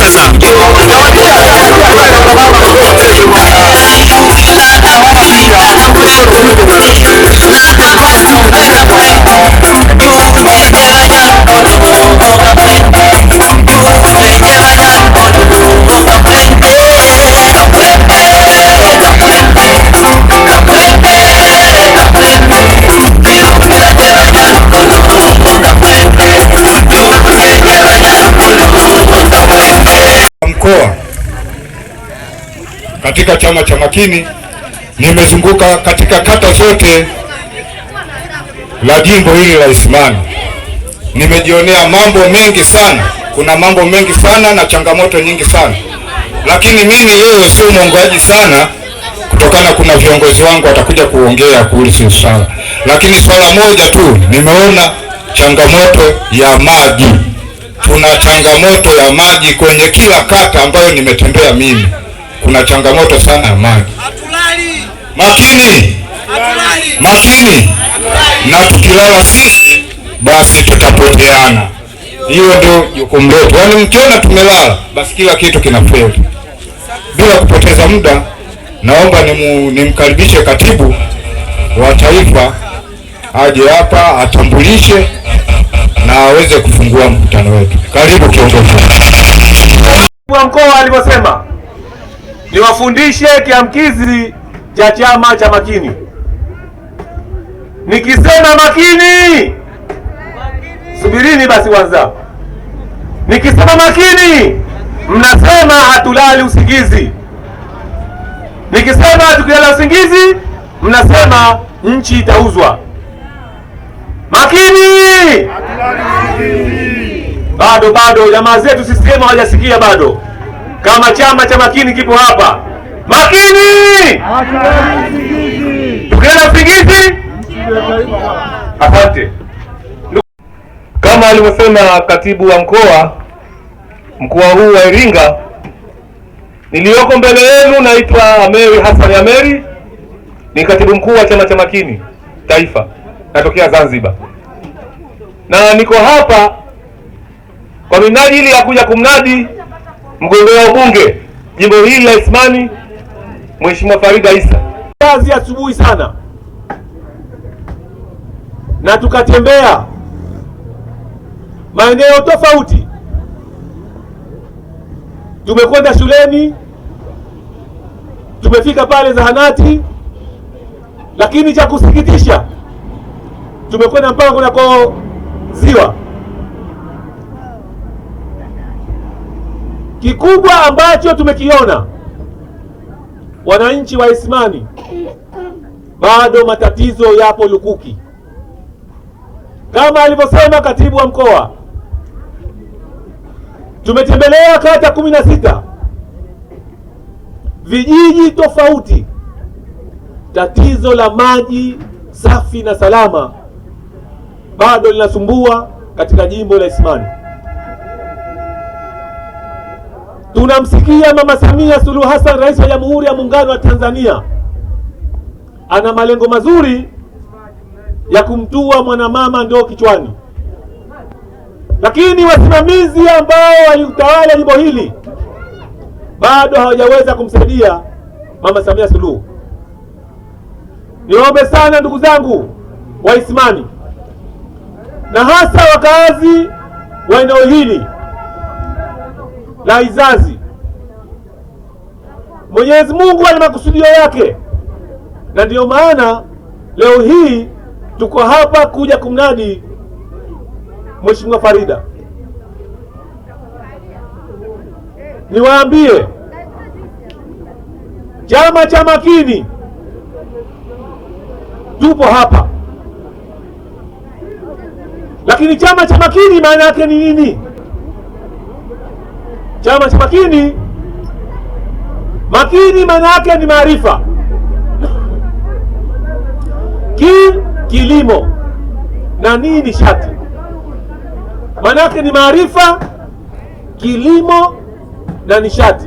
sasa. Mkoa katika chama cha Makini nimezunguka katika kata zote la jimbo hili la Isimani. Nimejionea mambo mengi sana, kuna mambo mengi sana na changamoto nyingi sana, lakini mimi leo sio mwongoaji sana kutokana kuna viongozi wangu watakuja kuongea kuhusu swala, lakini swala moja tu nimeona, changamoto ya maji. Tuna changamoto ya maji kwenye kila kata ambayo nimetembea mimi, kuna changamoto sana ya maji. Makini na tukilala sisi basi tutapoteana. Hiyo ndio jukumu letu. Yaani mkiona tumelala basi kila kitu kinafeli. Bila kupoteza muda, naomba nimkaribishe katibu wa taifa aje hapa atambulishe na aweze kufungua mkutano wetu. Karibu kiongozi. Wa mkoa alivyosema niwafundishe kiamkizi cha chama cha Makini. Nikisema Makini, subirini basi kwanza. Nikisema Makini, mnasema hatulali usingizi. Nikisema tukilala usingizi, mnasema nchi itauzwa. Makini! Bado jamaa zetu CCM hawajasikia bado. Kama chama cha Makini kipo hapa. Makini! Tukilala usingizi? Asante. Kama alivyosema katibu wa mkoa huu wa Iringa, niliyoko mbele yenu naitwa Ameri Hassan Ameri, ni katibu mkuu wa chama cha Makini taifa, natokea Zanzibar, na niko hapa kwa minajili ya kuja kumnadi mgombea ubunge jimbo hili la Isimani, Mheshimiwa Farida Isa. Kazi asubuhi sana na tukatembea maeneo tofauti, tumekwenda shuleni, tumefika pale zahanati, lakini cha kusikitisha tumekwenda mpaka kunako ziwa. Kikubwa ambacho tumekiona, wananchi wa Isimani bado matatizo yapo lukuki. Kama alivyosema katibu wa mkoa, tumetembelea kata 16 vijiji tofauti. Tatizo la maji safi na salama bado linasumbua katika jimbo la Isimani. Tunamsikia Mama Samia Suluhu Hassan, Rais wa Jamhuri ya Muungano wa Tanzania, ana malengo mazuri ya kumtua mwanamama ndoo kichwani, lakini wasimamizi ambao waliutawala jimbo hili bado hawajaweza kumsaidia Mama Samia Suluhu. Niombe sana ndugu zangu wa Isimani na hasa wakazi wa eneo hili la Izazi, Mwenyezi Mungu ana makusudio yake, na ndiyo maana leo hii tuko hapa kuja kumnadi Mheshimiwa Farida. Niwaambie, chama cha Makini tupo hapa, lakini chama cha Makini maana yake ni nini? Chama cha Makini maana yake ni maarifa. Kilimo na nini shati, maana yake ni maarifa, kilimo na nishati.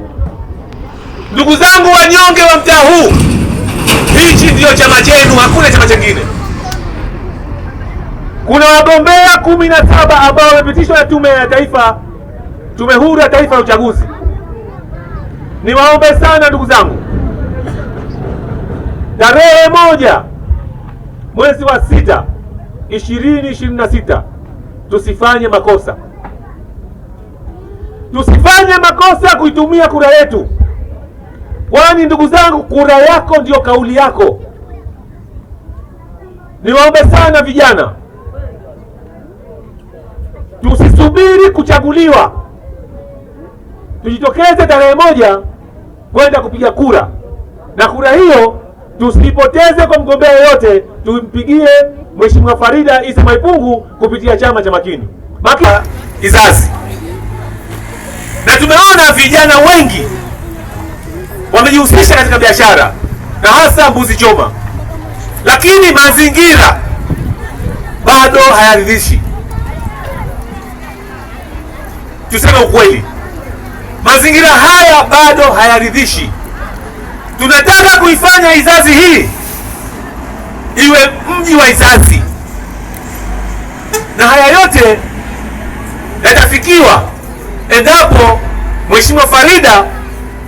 Ndugu zangu wanyonge wa mtaa huu, hichi ndio chama chenu, hakuna chama kingine. Kuna wagombea 17 ambao wamepitishwa na Tume ya Taifa Tume Huru ya Taifa ya Uchaguzi, niwaombe sana ndugu zangu, tarehe 1 mwezi wa 6 2026 tusifanye makosa. Tusifanye makosa kuitumia kura yetu, kwani ndugu zangu, kura yako ndiyo kauli yako. Niwaombe sana vijana, tusisubiri kuchaguliwa, tujitokeze tarehe 1 kwenda kupiga kura, na kura hiyo tusipoteze kwa mgombea yoyote, tumpigie Mheshimiwa Farida Issa Maipungu kupitia Chama cha Makini kizazi. Na tumeona vijana wengi wamejihusisha katika biashara na hasa mbuzi choma, lakini mazingira bado hayaridhishi. Tuseme ukweli, mazingira haya bado hayaridhishi. Tunataka kuifanya Izazi hii iwe mji wa Izazi, na haya yote yatafikiwa endapo Mheshimiwa Farida,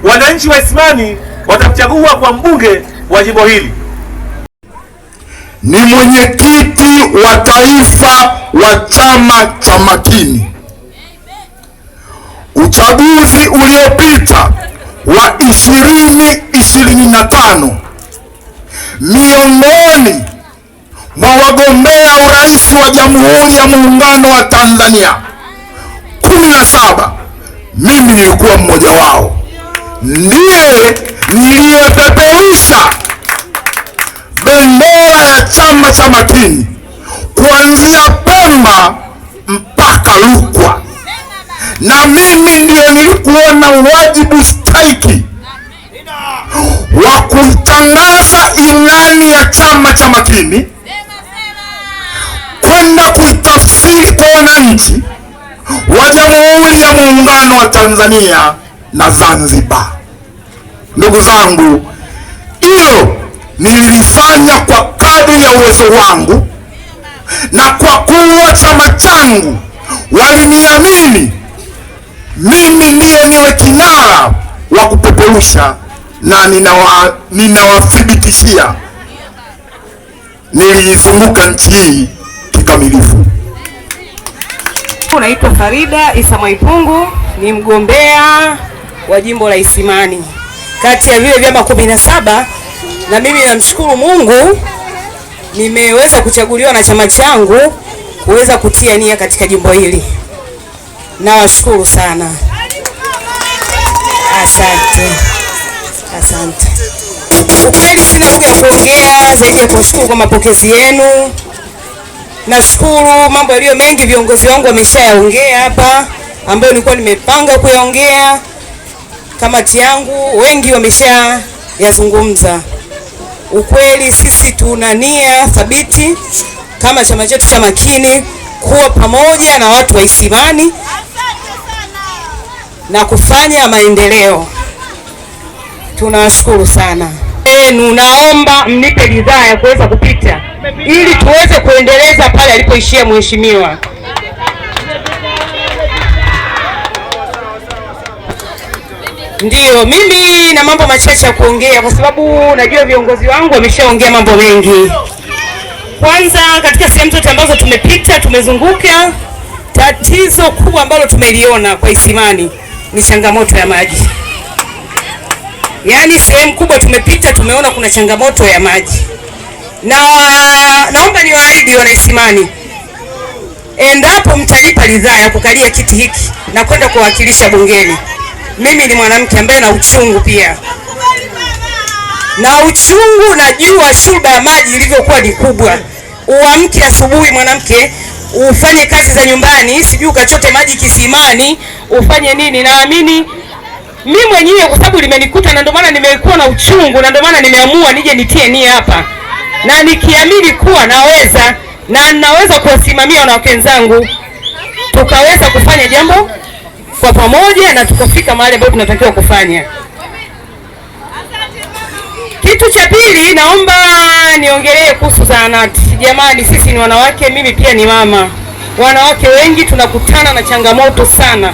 wananchi wa Isimani watamchagua kwa mbunge wa jimbo hili. Ni mwenyekiti wa taifa wa Chama cha Makini. Uchaguzi uliopita wa 2025, miongoni mwa wagombea urais wa Jamhuri ya Muungano wa Tanzania 17, mimi nilikuwa mmoja wao. Ndiye niliyepeperusha bendera ya Chama cha Makini kuanzia Pemba mpaka Rukwa, na mimi ndio nilikuwa na wajibu stahiki wa kuitangaza ilani ya Chama cha Makini, kwenda kuitafsiri kwa wananchi wa Jamhuri ya Muungano wa Tanzania na Zanzibar. Ndugu zangu, hilo nililifanya kwa kadri ya uwezo wangu, na kwa kuwa chama changu waliniamini mimi ndiye niwe kinara wa kupeperusha, na ninawathibitishia niliizunguka nchi hii kikamilifu. Naitwa Farida Issa Maipungu, ni mgombea wa jimbo la Isimani kati ya vile vyama 17, na mimi namshukuru Mungu nimeweza kuchaguliwa na chama changu kuweza kutia nia katika jimbo hili. Nawashukuru sana. Asante. Asante. Ukweli sina lugha ya kuongea zaidi ya kushukuru kwa mapokezi yenu. Nashukuru, mambo yaliyo mengi viongozi wangu wameshayaongea hapa, ambayo nilikuwa nimepanga kuyaongea. Kamati yangu wengi wameshayazungumza. Ukweli sisi tuna nia thabiti kama chama chetu cha Makini kuwa pamoja na watu wa Isimani na kufanya maendeleo. Tunawashukuru sana. Naomba mnipe ridhaa ya kuweza kupita ili tuweze kuendeleza pale alipoishia mheshimiwa. Ndiyo, mimi na mambo machache ya kuongea kwa sababu najua viongozi wangu wameshaongea mambo mengi. Kwanza, katika sehemu zote ambazo tumepita, tumezunguka, tatizo kubwa ambalo tumeliona kwa Isimani ni changamoto ya maji. Yaani sehemu kubwa tumepita, tumeona kuna changamoto ya maji. Na naomba niwaahidi wana Isimani, endapo mtalipa ridhaa ya kukalia kiti hiki na kwenda kuwakilisha bungeni, mimi ni mwanamke ambaye na uchungu pia. Na uchungu, najua shuda ya maji ilivyokuwa ni kubwa. Uamke asubuhi mwanamke, ufanye kazi za nyumbani, sijui ukachote maji kisimani, ufanye nini. Naamini mimi mwenyewe kwa sababu limenikuta, na ndio maana nimekuwa na uchungu, na ndio maana nimeamua nije nitie nia hapa. Na nikiamini kuwa naweza na naweza kuwasimamia wanawake wenzangu, tukaweza kufanya jambo kwa pamoja na tukafika mahali ambapo tunatakiwa kufanya. Kitu cha pili, naomba niongelee kuhusu zahanati. Jamani, sisi ni wanawake, mimi pia ni mama. Wanawake wengi tunakutana na changamoto sana.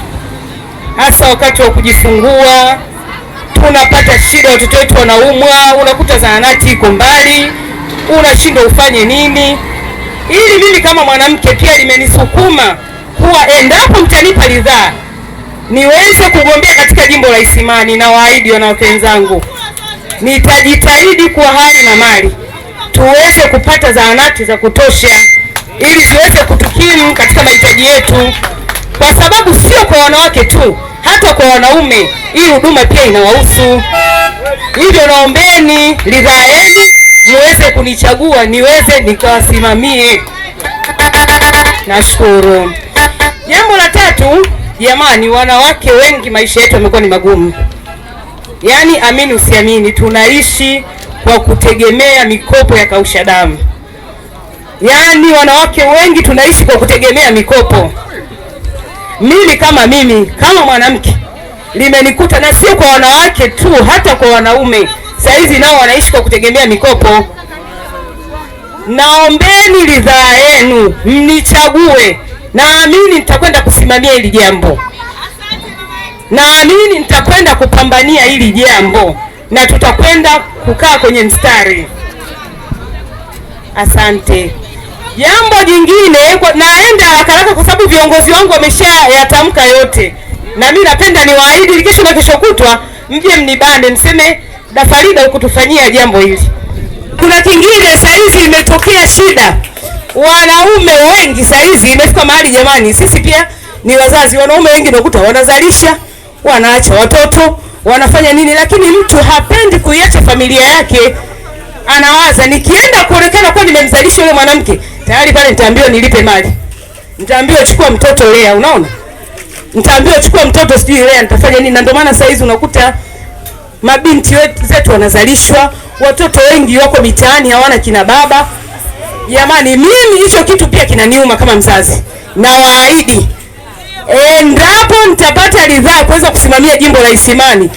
hasa wakati wa kujifungua. Tunapata shida, watoto wetu wanaumwa, unakuta zahanati iko mbali, unashindwa ufanye nini. Ili mimi kama mwanamke pia limenisukuma kuwa endapo mtanipa ridhaa niweze kugombea katika jimbo la Isimani, na waahidi wanawake wenzangu nitajitahidi kwa hali na mali tuweze kupata zahanati za kutosha ili ziweze kutukimu katika mahitaji yetu, kwa sababu sio kwa wanawake tu, hata kwa wanaume hii huduma pia inawahusu. Hivyo naombeni ridhaa yenu muweze kunichagua niweze nikawasimamie. Nashukuru. Jambo la tatu, jamani, wanawake wengi maisha yetu yamekuwa ni magumu. Yaani amini usiamini, tunaishi kwa kutegemea mikopo ya kausha damu. Yaani wanawake wengi tunaishi kwa kutegemea mikopo. Mimi kama mwanamke limenikuta, na sio kwa wanawake tu, hata kwa wanaume saizi nao wanaishi kwa kutegemea mikopo. Naombeni ridhaa yenu mnichague, naamini nitakwenda kusimamia hili jambo, naamini nitakwenda kupambania hili jambo, na tutakwenda kukaa kwenye mstari. Asante. Jambo jingine, naenda haraka kwa sababu viongozi wangu wameshayatamka yote, na mimi napenda niwaahidi kesho na kesho kutwa mje mnibande mseme Dafarida ukutufanyia jambo hili. Kuna kingine, saizi imetokea shida, wanaume wengi saizi imefika mahali jamani, sisi pia ni wazazi, wanaume wengi nakuta wanazalisha, wanaacha watoto, wanafanya nini, lakini mtu hapendi kuiacha familia yake. Anawaza nikienda kuonekana kwa nimemzalisha yule mwanamke, tayari pale nitaambiwa nilipe mali, nitaambiwa chukua mtoto lea, unaona, nitaambiwa chukua mtoto sijui lea, nitafanya nini. Na ndio maana saa hizi unakuta mabinti zetu wanazalishwa, watoto wengi wako mitaani hawana kina baba. Jamani, mimi hicho kitu pia kinaniuma kama mzazi, na waahidi endapo nitapata ridhaa kuweza kusimamia jimbo la Isimani,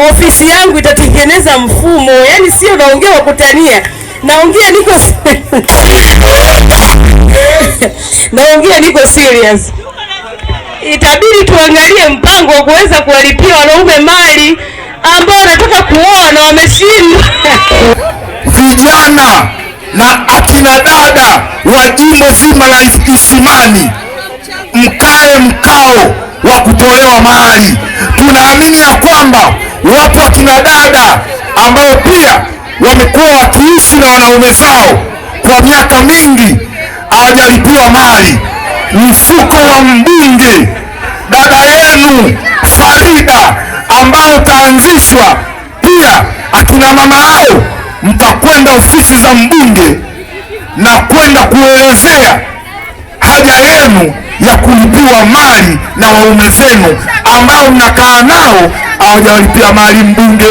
ofisi yangu itatengeneza mfumo, yani sio naongea wakutania, naongea niko serious. Itabidi tuangalie mpango wa kuweza kuwalipia wanaume mali ambao wanataka kuoa na wameshindwa. Vijana na akina dada wa jimbo zima la Isimani, mkae mkao wa kutolewa mali. Tunaamini ya kwamba wapo akina dada ambao pia wamekuwa wakiishi na wanaume zao kwa miaka mingi hawajalipiwa mali. Mfuko wa mbunge dada yenu Farida ambao utaanzishwa, pia akina mama hao mtakwenda ofisi za mbunge na kwenda kuelezea haja yenu ya kulipiwa mali na waume zenu ambao mnakaa nao hawajawalipia mali. Mbunge